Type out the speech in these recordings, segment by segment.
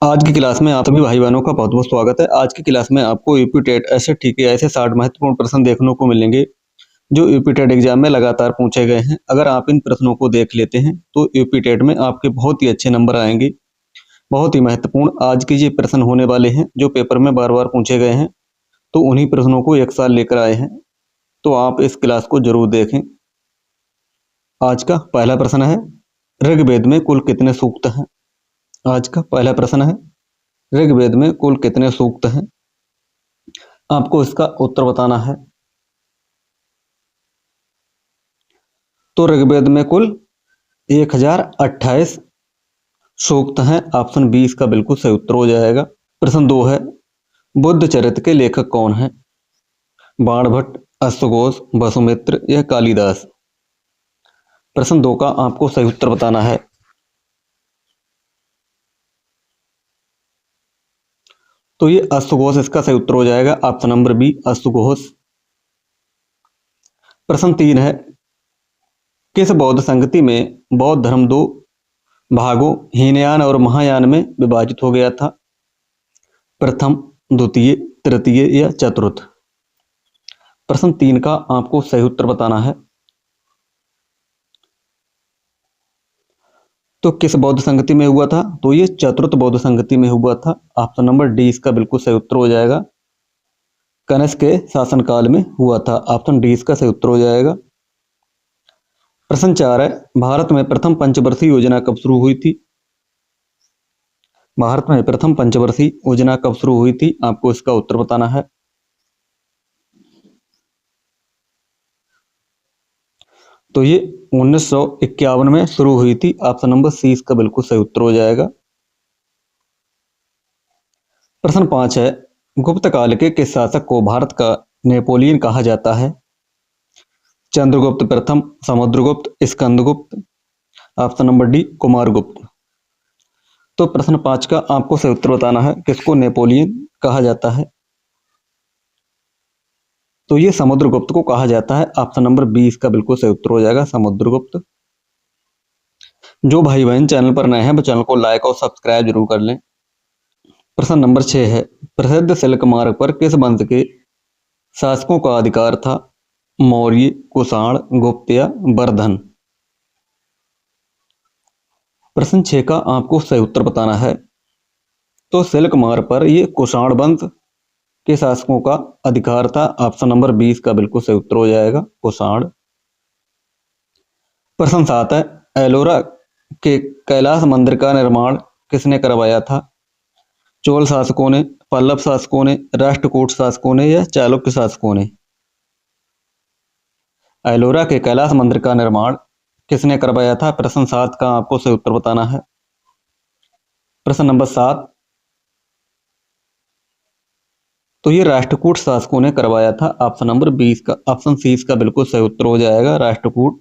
आज की क्लास में आप सभी भाई बहनों का बहुत बहुत स्वागत है। आज की क्लास में आपको यूपी टेट ऐसे TKI से 60 महत्वपूर्ण प्रश्न देखने को मिलेंगे जो यूपी टेट एग्जाम में लगातार पूछे गए हैं। अगर आप इन प्रश्नों को देख लेते हैं तो यूपी टेट में आपके बहुत ही अच्छे नंबर आएंगे। बहुत ही महत्वपूर्ण आज के ये प्रश्न होने वाले हैं जो पेपर में बार बार पूछे गए हैं, तो उन्हीं प्रश्नों को एक साल लेकर आए हैं, तो आप इस क्लास को जरूर देखें। आज का पहला प्रश्न है, ऋग्वेद में कुल कितने सूक्त हैं? आज का पहला प्रश्न है, ऋग्वेद में कुल कितने सूक्त हैं? आपको इसका उत्तर बताना है। तो ऋग्वेद में कुल 1028 सूक्त हैं। ऑप्शन 20 का बिल्कुल सही उत्तर हो जाएगा। प्रश्न 2 है, बुद्ध चरित्र के लेखक कौन है? बाणभट्ट, अश्वघोष, वसुमित्र या कालिदास? प्रश्न 2 का आपको सही उत्तर बताना है। तो ये अश्वघोष इसका सही उत्तर हो जाएगा। ऑप्शन नंबर बी अश्वघोष। प्रश्न 3 है, किस बौद्ध संगति में बौद्ध धर्म दो भागों हीनयान और महायान में विभाजित हो गया था? प्रथम, द्वितीय, तृतीय या चतुर्थ? प्रश्न 3 का आपको सही उत्तर बताना है। तो किस बौद्ध संगति में हुआ था? तो ये चतुर्थ बौद्ध संगति में हुआ था। ऑप्शन नंबर डी इसका बिल्कुल सही उत्तर हो जाएगा। कनिष्क के शासनकाल में हुआ था। ऑप्शन डी इसका सही उत्तर हो जाएगा। प्रश्न 4 है, भारत में प्रथम पंचवर्षीय योजना कब शुरू हुई थी? भारत में प्रथम पंचवर्षीय योजना कब शुरू हुई थी? आपको इसका उत्तर बताना है। तो ये 1951 में शुरू हुई थी। ऑप्शन नंबर सी इसका बिल्कुल सही उत्तर हो जाएगा। प्रश्न 5 है, गुप्त काल के किस शासक को भारत का नेपोलियन कहा जाता है? चंद्रगुप्त प्रथम, Samudragupta, Skandagupta? Option number D Kumaragupta. तो प्रश्न 5 का आपको सही उत्तर बताना है, किसको नेपोलियन कहा जाता है? तो ये समुद्रगुप्त को कहा जाता है। ऑप्शन नंबर 20 का बिल्कुल सही उत्तर हो जाएगा, समुद्रगुप्त। जो भाई बहन चैनल पर नए हैं वो चैनल को लाइक और सब्सक्राइब जरूर कर लें। प्रश्न नंबर 6 है, प्रसिद्ध सिल्क मार्ग पर किस वंश के शासकों का अधिकार था? मौर्य, कुषाण, गुप्त या वर्धन? प्रश्न 6 का आपको सही उत्तर बताना है। तो सिल्क मार्ग पर ये कुषाण वंश के शासकों का अधिकार था। ऑप्शन नंबर 20 का बिल्कुल सही उत्तर हो जाएगा, कुषाण। प्रश्न 7 है, एलोरा के कैलाश मंदिर का निर्माण किसने करवाया था? चोल शासकों ने, पल्लव शासकों ने, राष्ट्रकूट शासकों ने या चालुक्य शासकों ने? एलोरा के कैलाश मंदिर का निर्माण किसने करवाया था? प्रश्न 7 का आपको सही उत्तर बताना है। प्रश्न नंबर 7, तो ये राष्ट्रकूट शासकों ने करवाया था। ऑप्शन नंबर 20 का, ऑप्शन सी का बिल्कुल सही उत्तर हो जाएगा, राष्ट्रकूट,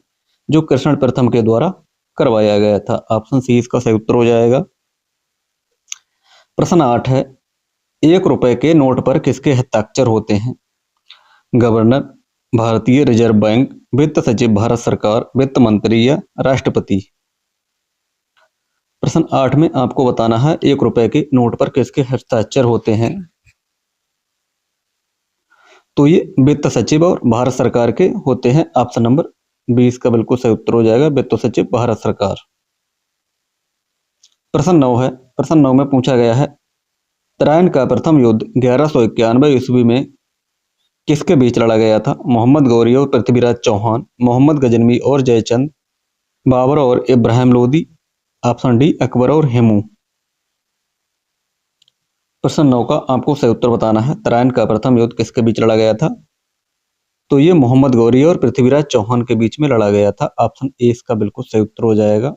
जो कृष्ण प्रथम के द्वारा करवाया गया था। ऑप्शन सी इसका सही उत्तर हो जाएगा। प्रश्न 8 है, 1 रुपए के नोट पर किसके हस्ताक्षर होते हैं? गवर्नर, भारतीय रिजर्व बैंक, वित्त सचिव भारत सरकार, वित्त मंत्री या राष्ट्रपति? प्रश्न 8 में आपको बताना है 1 रुपए के नोट पर किसके हस्ताक्षर होते हैं? तो ये वित्त सचिव और भारत सरकार के होते हैं। ऑप्शन नंबर 20 का बिल्कुल सही उत्तर हो जाएगा, वित्त सचिव भारत सरकार। प्रश्न 9 है, प्रश्न 9 में पूछा गया है, तराइन का प्रथम युद्ध 1191 ईस्वी में किसके बीच लड़ा गया था? मोहम्मद गौरी और पृथ्वीराज चौहान, मोहम्मद गजनवी और जयचंद, बाबर और इब्राहिम लोदी? ऑप्शन डी अकबर और हेमू। प्रश्न 9 का आपको सही उत्तर बताना है, तराइन का प्रथम युद्ध किसके बीच लड़ा गया था? तो ये मोहम्मद गौरी और पृथ्वीराज चौहान के बीच में लड़ा गया था। ऑप्शन ए इसका बिल्कुल सही उत्तर हो जाएगा।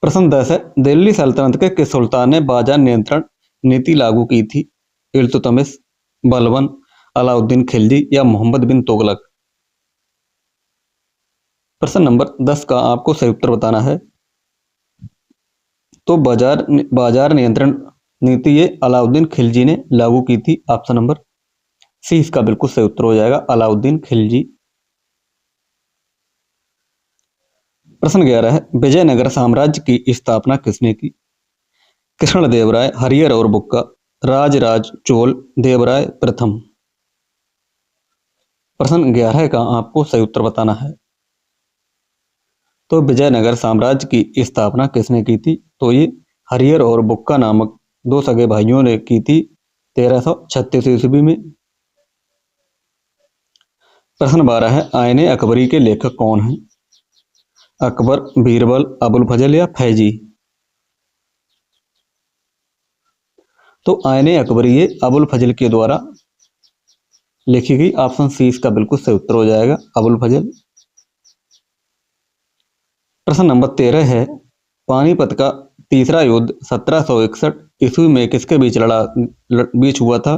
प्रश्न 10 है, दिल्ली सल्तनत के किस सुल्तान ने बाजार नियंत्रण नीति लागू की थी? इल्तुतमिश, बलबन, अलाउद्दीन खिलजी या मोहम्मद बिन तुगलक? प्रश्न नंबर 10 का आपको सही उत्तर बताना है। तो बाजार नियंत्रण नीति ये अलाउद्दीन खिलजी ने लागू की थी। ऑप्शन नंबर सी इसका बिल्कुल सही उत्तर हो जाएगा, अलाउद्दीन खिलजी। प्रश्न 11 है, विजयनगर साम्राज्य की स्थापना किसने की? कृष्णदेवराय, हरिहर और बुक्का, राजराज चोल, देवराय प्रथम। प्रश्न 11 का आपको सही उत्तर बताना है। तो विजयनगर साम्राज्य की स्थापना किसने की थी? तो ये हरिहर और बुक्का नामक दो सगे भाइयों ने की थी 1336 ईस्वी में। प्रश्न 12 है, आईने अकबरी के लेखक कौन हैं? अकबर, बीरबल, अबुल फजल या फैजी? तो आईने अकबरी ये अबुल फजल के द्वारा लिखी गई। ऑप्शन सी इसका बिल्कुल सही उत्तर हो जाएगा, अबुल फजल। प्रश्न नंबर 13 है, पानीपत का तीसरा युद्ध 1761 ईस्वी में किसके बीच हुआ था?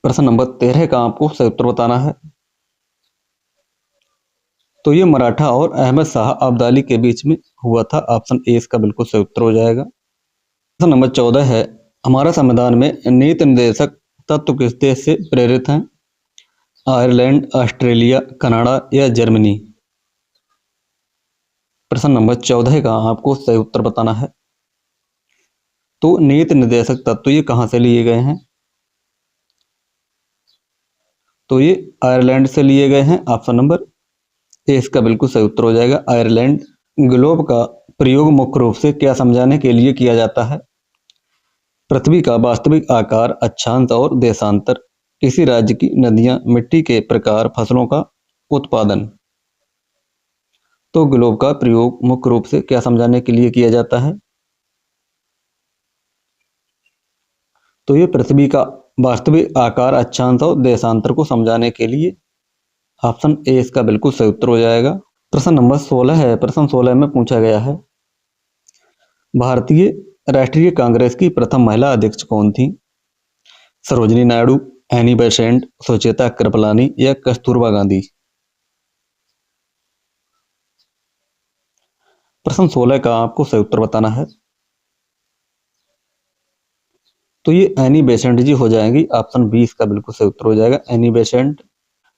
प्रश्न नंबर 13 का आपको सही उत्तर बताना है। तो ये मराठा और अहमद शाह अब्दाली के बीच में हुआ था। ऑप्शन ए इसका बिल्कुल सही उत्तर हो जाएगा। प्रश्न नंबर 14 है, हमारा संविधान में नीति निर्देशक तत्व किस देश से प्रेरित हैं? आयरलैंड, ऑस्ट्रेलिया, कनाडा या जर्मनी? प्रश्न नंबर 14 का आपको सही उत्तर बताना है। तो नीति निर्देशक तत्व ये कहां से लिए गए हैं? तो ये आयरलैंड से लिए गए हैं। ऑप्शन नंबर ए इसका बिल्कुल सही उत्तर हो जाएगा, आयरलैंड। ग्लोब का प्रयोग मुख्य रूप से क्या समझाने के लिए किया जाता है? पृथ्वी का वास्तविक आकार, अक्षांश और देशांतर, किसी राज्य की नदियां, मिट्टी के प्रकार, फसलों का उत्पादन। तो ग्लोब का प्रयोग मुख्य रूप से क्या समझाने के लिए किया जाता है? तो ये पृथ्वी का वास्तविक आकार, अक्षांश और देशांतर को समझाने के लिए। ऑप्शन ए इसका बिल्कुल सही उत्तर हो जाएगा। प्रश्न नंबर 16 है। प्रश्न 16 में पूछा गया है, भारतीय राष्ट्रीय कांग्रेस की प्रथम महिला अध्यक्ष कौन थी? सरोजिनी नायडू, एनी बेसेंट, सुचेता कृपलानी या कस्तूरबा गांधी? प्रश्न 16 का आपको सही उत्तर बताना है। तो ये एनी बेसेंट जी हो जाएंगी। ऑप्शन बी इसका बिल्कुल सही उत्तर हो जाएगा, एनी बेसेंट।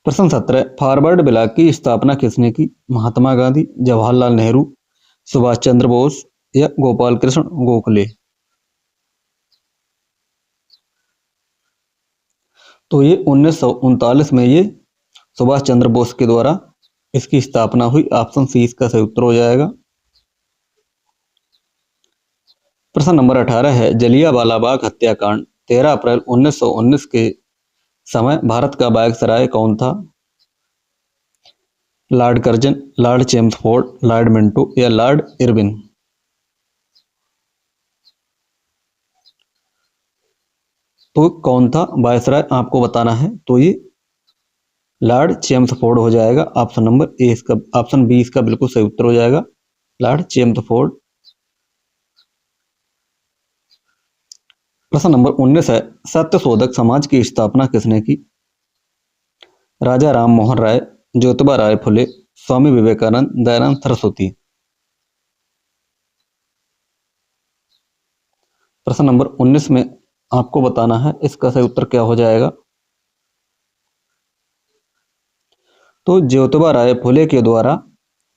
प्रश्न 17, फॉरवर्ड ब्लॉक की स्थापना किसने की? महात्मा गांधी, जवाहरलाल नेहरू, सुभाष चंद्र बोस या गोपाल कृष्ण गोखले? तो ये 1939 में ये सुभाष चंद्र बोस के द्वारा इसकी स्थापना हुई। ऑप्शन सी इसका सही उत्तर हो जाएगा। प्रश्न नंबर 18 है, जलियांवाला बाग हत्याकांड 13 अप्रैल 1919 के समय भारत का वायसराय कौन था? Lord Curzon, Lord Chelmsford, Lord Minto या लॉर्ड इरविन? तो कौन था वायसराय आपको बताना है। तो ये लॉर्ड चेम्सफोर्ड हो जाएगा। ऑप्शन नंबर ए इसका, ऑप्शन बी इसका बिल्कुल सही उत्तर हो जाएगा, लॉर्ड चेम्सफोर्ड। प्रश्न नंबर 19 है, सत्यशोधक समाज की स्थापना किसने की? राजा राम मोहन राय, ज्योतिबा राय फुले, स्वामी विवेकानंद, दयानंद सरस्वती? प्रश्न नंबर 19 में आपको बताना है इसका सही उत्तर क्या हो जाएगा। तो ज्योतिबा राय फुले के द्वारा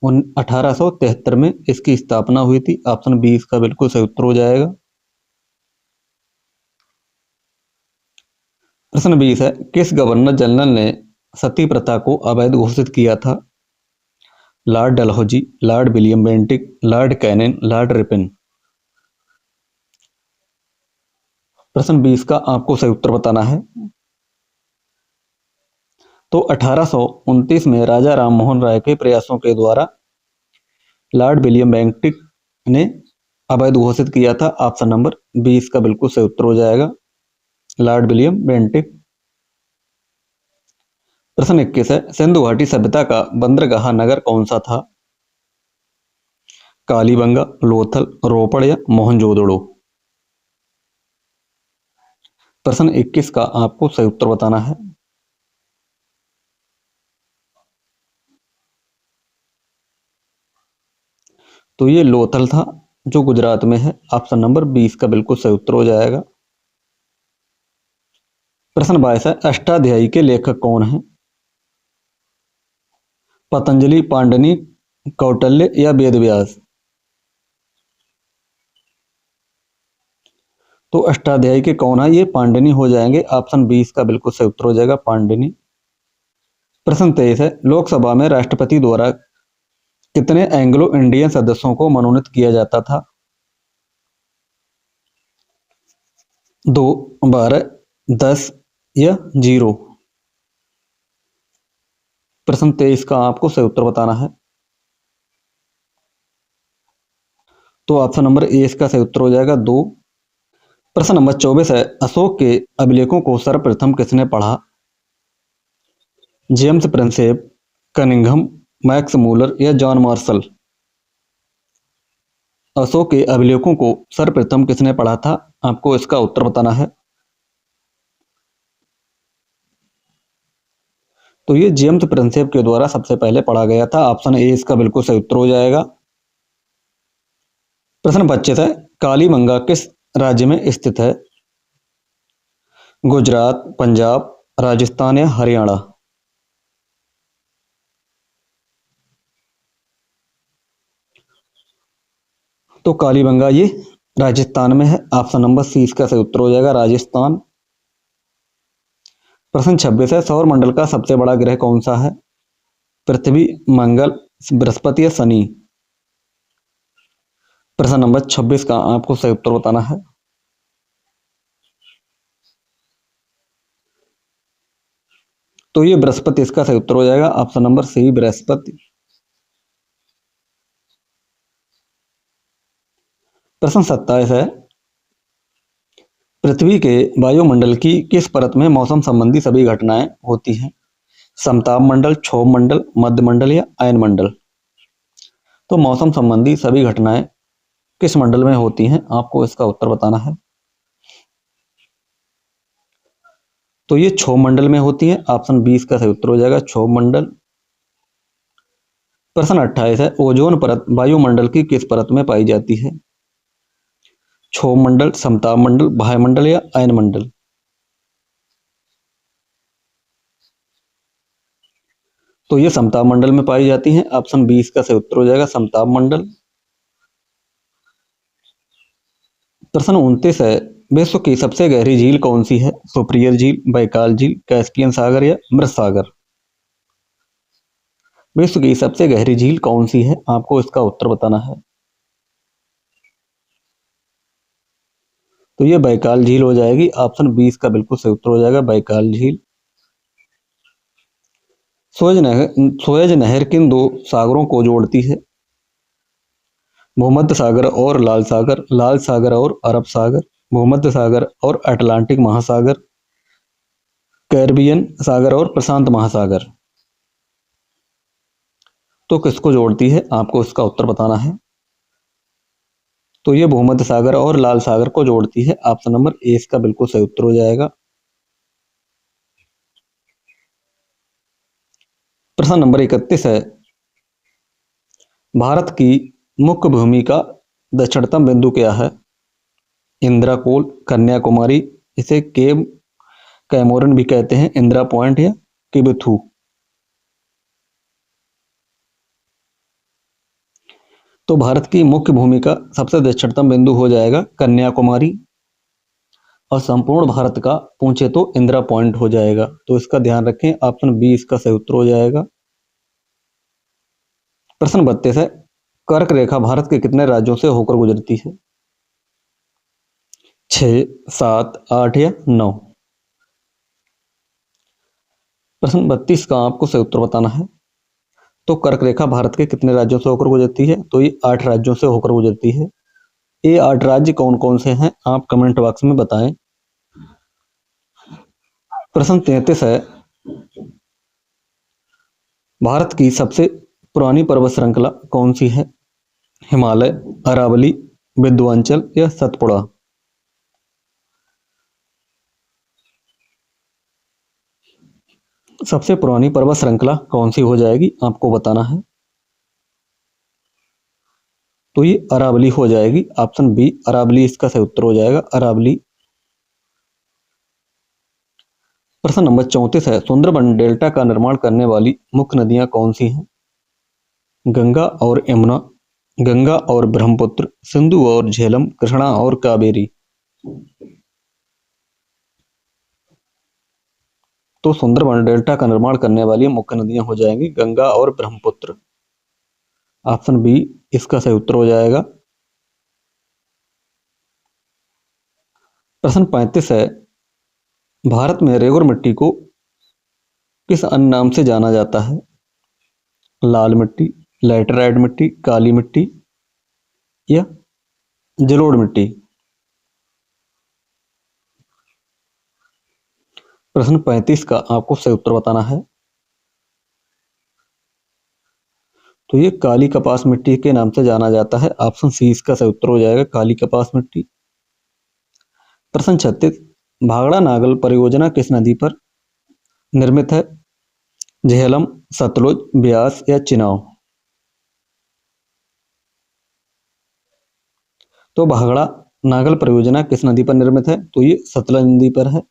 1873 में इसकी स्थापना हुई थी। ऑप्शन बी इसका बिल्कुल सही उत्तर हो जाएगा। प्रश्न 20 है, किस गवर्नर जनरल ने सती प्रथा को अवैध घोषित किया था? Lord Dalhousie, Lord William Bentinck, Lord Canning, Lord Ripon? प्रश्न 20 का आपको सही उत्तर बताना है। तो 1829 में राजा राम मोहन राय के प्रयासों के द्वारा लॉर्ड विलियम बेंटिक ने अवैध घोषित किया था। ऑप्शन नंबर बी इसका बिल्कुल सही उत्तर हो जाएगा, लॉर्ड विलियम बेंटिक। प्रश्न 21 है, सिंधु घाटी सभ्यता का बंदरगाह नगर कौन सा था? कालीबंगा, लोथल, रोपड़ या मोहनजोदड़ो? प्रश्न 21 का आपको सही उत्तर बताना है। तो ये लोथल था, जो गुजरात में है। ऑप्शन नंबर 20 का बिल्कुल सही उत्तर हो जाएगा। प्रश्न 22 है, अष्टाध्यायी के लेखक कौन हैं? पतंजलि, पांडनी, कौटिल्य या वेदव्यास? तो अष्टाध्यायी के कौन है? ये पांडिनी हो जाएंगे। ऑप्शन 20 का बिल्कुल सही उत्तर हो जाएगा पांडिनी। प्रश्न 23 है, लोकसभा में राष्ट्रपति द्वारा कितने एंग्लो इंडियन सदस्यों को मनोनीत किया जाता था? 2, 12, 10 या 0? प्रश्न 23 का आपको सही उत्तर बताना है। तो ऑप्शन नंबर ए इसका सही उत्तर हो जाएगा 2। प्रश्न नंबर 24 है, अशोक के अभिलेखों को सर्वप्रथम किसने पढ़ा? James Prinsep, Cunningham, Max Muller या जॉन मार्शल? अशोक के अभिलेखों को सर्वप्रथम किसने पढ़ा था? आपको इसका उत्तर बताना है। तो ये जेम्स प्रिंसेप के द्वारा सबसे पहले पढ़ा गया था। ऑप्शन ए इसका बिल्कुल सही उत्तर हो जाएगा। प्रश्न 25 है, कालीबंगा किस राज्य में स्थित है? गुजरात, पंजाब, राजस्थान या हरियाणा? तो कालीबंगा ये राजस्थान में है। ऑप्शन नंबर सी इसका सही उत्तर हो जाएगा राजस्थान। प्रश्न 26 है, सौर मंडल का सबसे बड़ा ग्रह कौन सा है? पृथ्वी, मंगल, बृहस्पति या शनि? प्रश्न नंबर 26 का आपको सही उत्तर बताना है। तो ये बृहस्पति इसका सही उत्तर हो जाएगा। Option number C Brihaspati. प्रश्न 27 है, पृथ्वी के वायुमंडल की किस परत में मौसम संबंधी सभी घटनाएं होती हैं? समताप मंडल, क्षोभ मंडल, मध्य मंडल या अयन मंडल? तो मौसम संबंधी सभी घटनाएं किस मंडल में होती हैं? आपको इसका उत्तर बताना है। तो ये क्षोभ मंडल में होती है। ऑप्शन 20 का सही उत्तर हो जाएगा क्षोभ मंडल। प्रश्न 28 है, ओजोन परत वायुमंडल की किस परत में पाई जाती है? क्षोभ मंडल, समताप मंडल, बाह्य मंडल या अयन मंडल? तो ये समताप मंडल में पाई जाती है। ऑप्शन 20 का सही उत्तर हो जाएगा समताप मंडल। प्रश्न 29 है, विश्व की सबसे गहरी झील कौन सी है? सुपरियर झील, बैकाल झील, कैस्पियन सागर या मृत सागर? विश्व की सबसे गहरी झील कौन सी है? आपको इसका उत्तर बताना है। तो ये बैकाल झील हो जाएगी। ऑप्शन 20 का बिल्कुल सही उत्तर हो जाएगा बैकाल झील। सोएज नहर किन दो सागरों को जोड़ती है? भूमध्य सागर और लाल सागर, लाल सागर और अरब सागर, भूमध्य सागर और अटलांटिक महासागर, कैरिबियन सागर और प्रशांत महासागर? तो किसको जोड़ती है? आपको इसका उत्तर बताना है। तो ये भूमध्य सागर और लाल सागर को जोड़ती है। ऑप्शन नंबर ए इसका बिल्कुल सही उत्तर हो जाएगा। प्रश्न नंबर 31 है, भारत की मुख्य भूमि का दक्षिणतम बिंदु क्या है? इंदिरा कोल, कन्याकुमारी, इसे केव कैमोरन भी कहते हैं, इंदिरा पॉइंट या किबिथू? तो भारत की मुख्य भूमि का सबसे दक्षिणतम बिंदु हो जाएगा कन्याकुमारी, और संपूर्ण भारत का पूछे तो इंदिरा पॉइंट हो जाएगा। तो इसका ध्यान रखें। ऑप्शन 20 का सही उत्तर हो जाएगा। प्रश्न 32 है, कर्क रेखा भारत के कितने राज्यों से होकर गुजरती है? 6, 7, 8 या 9? प्रश्न 32 का आपको सही उत्तर बताना है। तो कर्क रेखा भारत के कितने राज्यों से होकर गुजरती है? तो ये 8 राज्यों से होकर गुजरती है। ये 8 राज्य कौन कौन से हैं? आप कमेंट बॉक्स में बताएं। प्रश्न 33 है, भारत की सबसे पुरानी पर्वत श्रृंखला कौन सी है? हिमालय, अरावली, विंध्याचल या सतपुड़ा? सबसे पुरानी पर्वत श्रृंखला कौन सी हो जाएगी? आपको बताना है। तो ये अरावली हो जाएगी। ऑप्शन बी अरावली इसका सही उत्तर हो जाएगा अरावली। प्रश्न नंबर 34 है, सुंदरबन डेल्टा का निर्माण करने वाली मुख्य नदियां कौन सी हैं? गंगा और यमुना, गंगा और ब्रह्मपुत्र, सिंधु और झेलम, कृष्णा और कावेरी? तो सुंदरबन डेल्टा का निर्माण करने वाली मुख्य नदियां हो जाएंगी गंगा और ब्रह्मपुत्र। ऑप्शन बी इसका सही उत्तर हो जाएगा। प्रश्न 35 है, भारत में रेगुर मिट्टी को किस अन्य नाम से जाना जाता है? लाल मिट्टी, लैटेराइट मिट्टी, काली मिट्टी या जलोढ़ मिट्टी। प्रश्न 35 का आपको सही उत्तर बताना है। तो ये काली कपास मिट्टी के नाम से जाना जाता है। ऑप्शन सी इसका सही उत्तर हो जाएगा, काली कपास मिट्टी। प्रश्न 36, भाखड़ा नागल परियोजना किस नदी पर निर्मित है? झेलम, सतलुज, ब्यास या चिनाब। तो भाखड़ा नागल परियोजना किस नदी पर निर्मित है? तो ये सतलज नदी पर है।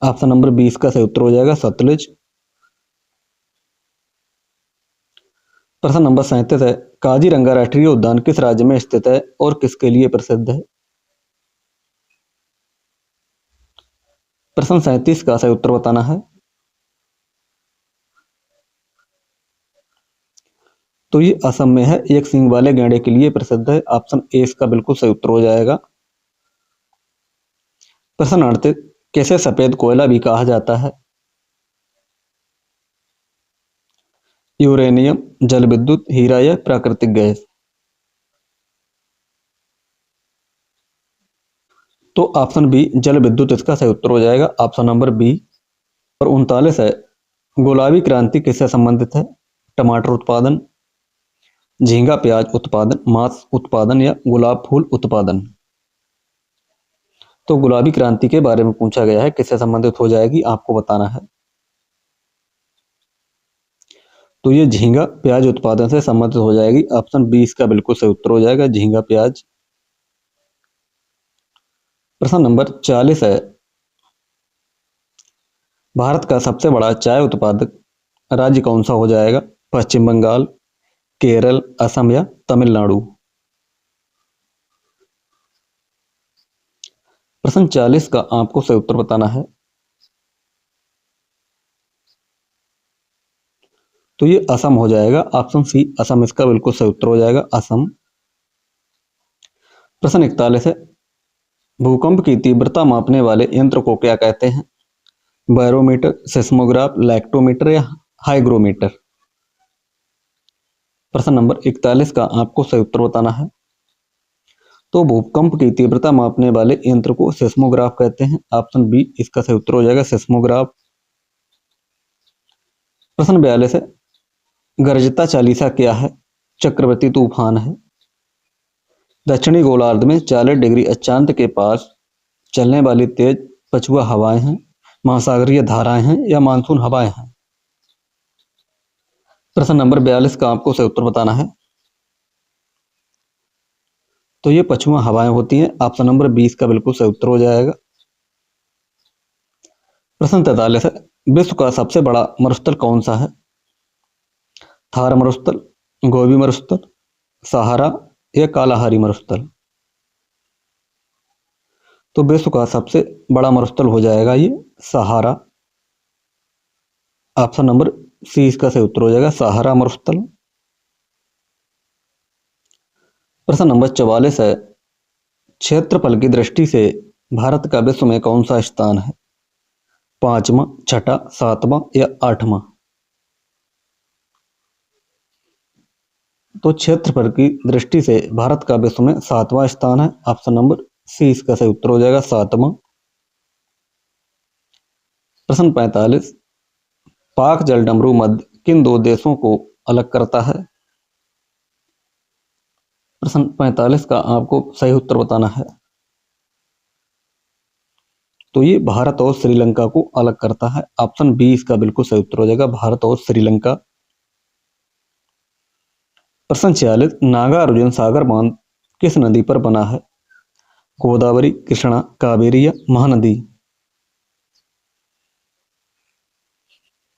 ऑप्शन नंबर 20 का सही उत्तर हो जाएगा, सतलुज। प्रश्न नंबर 37 है, काजीरंगा राष्ट्रीय उद्यान किस राज्य में स्थित है और किसके लिए प्रसिद्ध है? प्रश्न 37 का सही उत्तर बताना है। तो ये असम में है, एक सींग वाले गैंडे के लिए प्रसिद्ध है। ऑप्शन ए इसका बिल्कुल सही उत्तर हो जाएगा। प्रश्न 38, कैसे सफेद कोयला भी कहा जाता है? यूरेनियम, जल विद्युत, हीरा या प्राकृतिक गैस। तो ऑप्शन बी जल विद्युत इसका सही उत्तर हो जाएगा, ऑप्शन नंबर बी। और 39 है, गुलाबी क्रांति किससे संबंधित है? टमाटर उत्पादन, झींगा प्याज उत्पादन, मांस उत्पादन या गुलाब फूल उत्पादन। तो गुलाबी क्रांति के बारे में पूछा गया है, किससे संबंधित हो जाएगी आपको बताना है। तो ये झींगा प्याज उत्पादन से संबंधित हो जाएगी। ऑप्शन बी इसका बिल्कुल सही उत्तर हो जाएगा, झींगा प्याज। प्रश्न नंबर 40 है, भारत का सबसे बड़ा चाय उत्पादक राज्य कौन सा हो जाएगा? पश्चिम बंगाल, केरल, असम या तमिलनाडु। प्रश्न 40 का आपको सही उत्तर बताना है। तो ये असम हो जाएगा, ऑप्शन सी असम इसका बिल्कुल सही उत्तर हो जाएगा, असम। प्रश्न 41 है, भूकंप की तीव्रता मापने वाले यंत्र को क्या कहते हैं? बैरोमीटर, सेस्मोग्राफ, लैक्टोमीटर या हाइग्रोमीटर। प्रश्न नंबर 41 का आपको सही उत्तर बताना है। तो भूकंप की तीव्रता मापने वाले यंत्र को सेस्मोग्राफ कहते हैं। ऑप्शन बी इसका सही उत्तर हो जाएगा, सेस्मोग्राफ। प्रश्न 42 है, गर्जता चालीसा क्या है? चक्रवर्ती तूफान है, दक्षिणी गोलार्ध में 40 डिग्री अक्षांश के पास चलने वाली तेज पछुआ हवाएं हैं, महासागरीय धाराएं हैं या मानसून हवाएं हैं। प्रश्न नंबर 42 का आपको सही उत्तर बताना है। तो ये पछुआ हवाएं होती हैं। ऑप्शन नंबर 20 का बिल्कुल सही उत्तर हो जाएगा। प्रश्न 43 है, विश्व का सबसे बड़ा मरुस्थल कौन सा है? थार मरुस्थल, गोबी मरुस्थल, सहारा या कालाहारी मरुस्थल। तो विश्व का सबसे बड़ा मरुस्थल हो जाएगा ये सहारा। ऑप्शन नंबर सी इसका सही उत्तर हो जाएगा, सहारा मरुस्थल। प्रश्न नंबर 44 है, क्षेत्रफल की दृष्टि से भारत का विश्व में कौन सा स्थान है? 5वां, छठा, 7वां या 8वां। तो क्षेत्रफल की दृष्टि से भारत का विश्व में 7वां स्थान है। ऑप्शन नंबर सी इसका सही उत्तर हो जाएगा, 7वां। प्रश्न 45, पाक जल डमरू मध्य किन दो देशों को अलग करता है? प्रश्न 45 का आपको सही उत्तर बताना है। तो ये भारत और श्रीलंका को अलग करता है। ऑप्शन बी इसका बिल्कुल सही उत्तर हो जाएगा, भारत और श्रीलंका। प्रश्न 46, नागार्जुन सागर बांध किस नदी पर बना है? गोदावरी, कृष्णा, कावेरी या महानदी।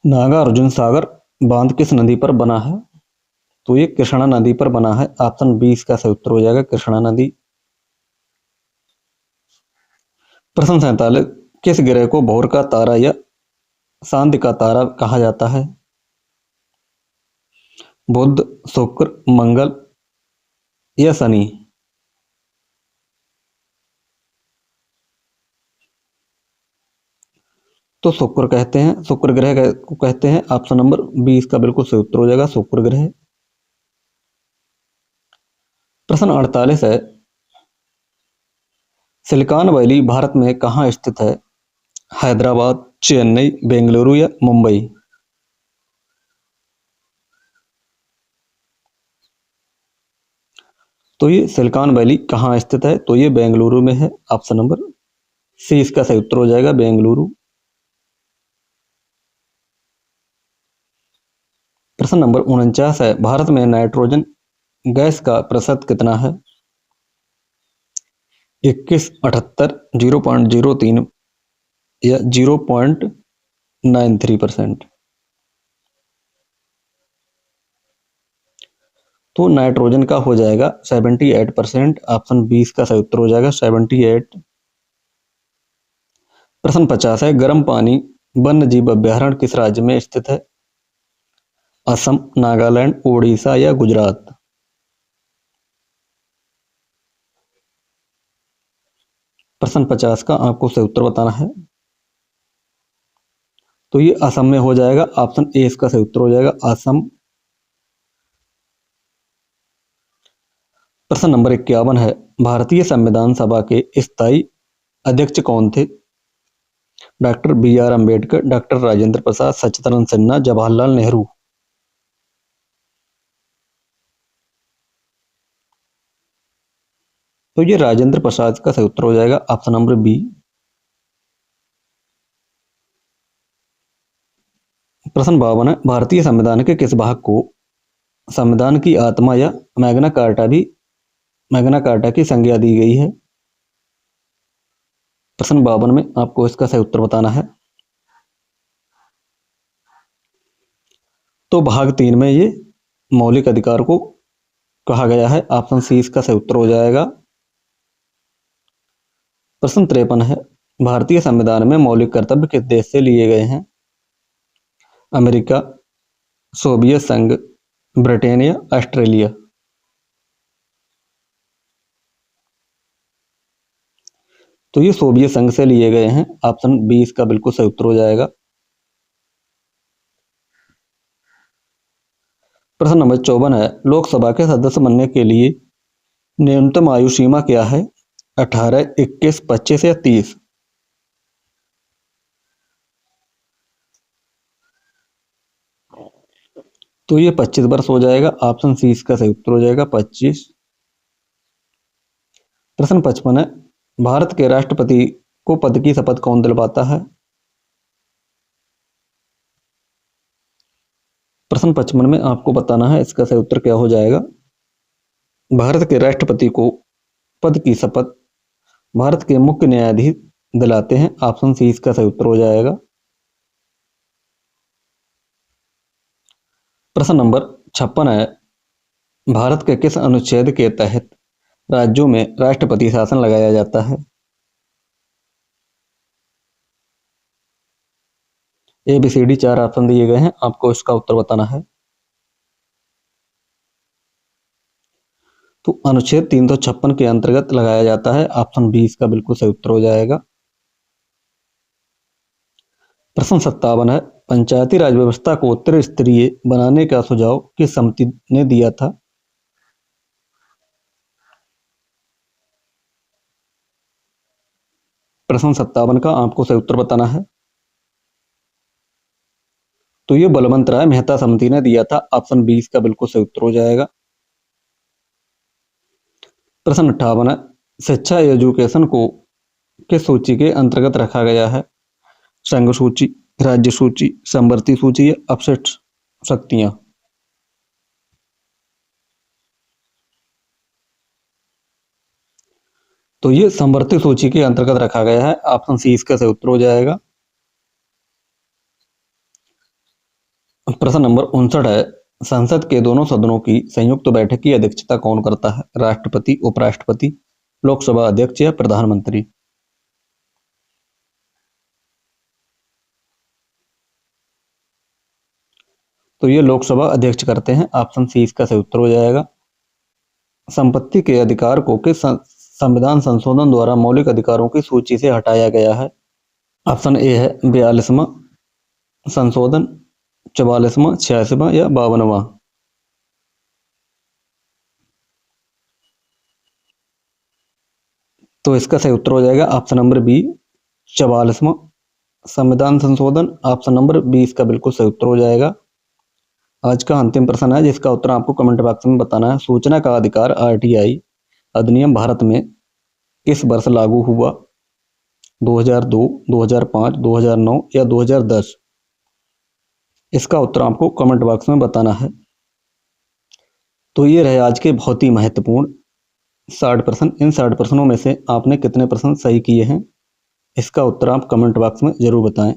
नागार्जुन सागर बांध किस नदी पर बना है? तो ये कृष्णा नदी पर बना है। ऑप्शन बी इसका सही उत्तर हो जाएगा, कृष्णा नदी। प्रश्न 47, किस ग्रह को भोर का तारा या चांद का तारा कहा जाता है? बुध, शुक्र, मंगल या शनि? तो शुक्र कहते हैं, शुक्र ग्रह को कहते हैं। ऑप्शन नंबर 20 का बिल्कुल सही उत्तर हो जाएगा शुक्र ग्रह। प्रश्न 48 है, सिलिकॉन वैली भारत में कहाँ स्थित है? हैदराबाद, चेन्नई, बेंगलुरु या मुंबई? तो ये सिलिकॉन वैली कहाँ स्थित है? तो ये बेंगलुरु में है। ऑप्शन नंबर सी इसका सही उत्तर हो जाएगा बेंगलुरु। प्रश्न नंबर 49 है, भारत में नाइट्रोजन गैस का प्रतिशत कितना है? 21, 78, 0.03 या 0.93%? तो नाइट्रोजन का हो जाएगा 78%। ऑप्शन 20 का सही उत्तर हो जाएगा 78। प्रश्न 50 है, गर्म पानी वन्य जीव अभ्यारण्य किस राज्य में स्थित है? असम, नागालैंड, उड़ीसा या गुजरात? प्रश्न 50 का आपको सही उत्तर बताना है। तो ये असम में हो जाएगा। ऑप्शन ए इसका सही उत्तर हो जाएगा असम। प्रश्न नंबर 51 है, भारतीय संविधान सभा के स्थायी अध्यक्ष कौन थे? Doctor B R Ambedkar, doctor Rajendra Prasad, Sachchidananda Sinha, Jawaharlal Nehru? तो ये राजेंद्र प्रसाद का सही उत्तर हो जाएगा ऑप्शन नंबर बी। प्रश्न 52 है, भारतीय संविधान के किस भाग को संविधान की आत्मा या मैग्ना कार्टा की संज्ञा दी गई है? प्रश्न 52 में आपको इसका सही उत्तर बताना है। तो भाग 3 में ये मौलिक अधिकार को कहा गया है। ऑप्शन सी इसका सही उत्तर हो जाएगा। प्रश्न 53 है, भारतीय संविधान में मौलिक कर्तव्य किस देश से लिए गए हैं? अमेरिका, सोवियत संघ, ब्रिटेन या ऑस्ट्रेलिया? तो ये सोवियत संघ से लिए गए हैं। ऑप्शन 20 का बिल्कुल सही उत्तर हो जाएगा। प्रश्न नंबर 54 है, लोकसभा के सदस्य बनने के लिए न्यूनतम आयु सीमा क्या है? 18, 21, 25 या 30? तो ये 25 वर्ष हो जाएगा। ऑप्शन सी इसका सही उत्तर हो जाएगा 25। प्रश्न 55 है, भारत के राष्ट्रपति को पद की शपथ कौन दिलवाता है? प्रश्न 55 में आपको बताना है इसका सही उत्तर क्या हो जाएगा। भारत के राष्ट्रपति को पद की शपथ भारत के मुख्य न्यायाधीश दिलाते हैं। ऑप्शन सी इसका सही उत्तर हो जाएगा। प्रश्न नंबर 56 है, भारत के किस अनुच्छेद के तहत राज्यों में राष्ट्रपति शासन लगाया जाता है? A B C D 4 option दिए गए हैं, आपको इसका उत्तर बताना है। तो अनुच्छेद 356 के अंतर्गत लगाया जाता है। ऑप्शन 20 का बिल्कुल सही उत्तर हो जाएगा। प्रश्न 57 है, पंचायती राज व्यवस्था को त्रिस्तरीय बनाने का सुझाव किस समिति ने दिया था? प्रश्न 57 का आपको सही उत्तर बताना है। तो ये बलवंत राय मेहता समिति ने दिया था। ऑप्शन 20 का बिल्कुल सही उत्तर हो जाएगा। प्रश्न 58 है, शिक्षा एजुकेशन को किस सूची के अंतर्गत रखा गया है? संघ सूची, राज्य सूची, समवर्ती सूची या अपशिष्ट शक्तियां? तो ये समवर्ती सूची के अंतर्गत रखा गया है। ऑप्शन सी इसका सही उत्तर हो जाएगा। प्रश्न नंबर 59 है, संसद के दोनों सदनों की संयुक्त बैठक की अध्यक्षता कौन करता है? राष्ट्रपति, उपराष्ट्रपति, लोकसभा अध्यक्ष या प्रधानमंत्री? तो ये लोकसभा अध्यक्ष करते हैं। ऑप्शन सी इसका सही उत्तर हो जाएगा। संपत्ति के अधिकार को किस संविधान संशोधन द्वारा मौलिक अधिकारों की सूची से हटाया गया है? ऑप्शन ए है 42वां संशोधन, 44वां, 86वां या 52वां। तो इसका सही उत्तर हो जाएगा ऑप्शन नंबर बी 44वां संविधान संशोधन। ऑप्शन नंबर बी इसका बिल्कुल सही उत्तर हो जाएगा। आज का अंतिम प्रश्न है जिसका उत्तर आपको कमेंट बॉक्स में बताना है। सूचना का अधिकार आरटीआई अधिनियम भारत में किस वर्ष लागू हुआ? 2002, 2005, 2009 या 2010? इसका उत्तर आपको कमेंट बॉक्स में बताना है। तो ये रहे आज के बहुत ही महत्वपूर्ण 60 प्रश्न। इन 60 प्रश्नों में से आपने कितने प्रश्न सही किए हैं, इसका उत्तर आप कमेंट बॉक्स में जरूर बताएं।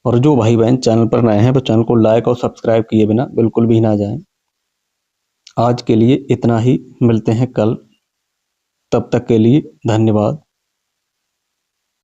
और जो भाई बहन चैनल पर नए हैं तो चैनल को लाइक और सब्सक्राइब किए बिना बिल्कुल भी ना जाएं। आज के लिए इतना ही, मिलते हैं कल। तब तक के लिए धन्यवाद।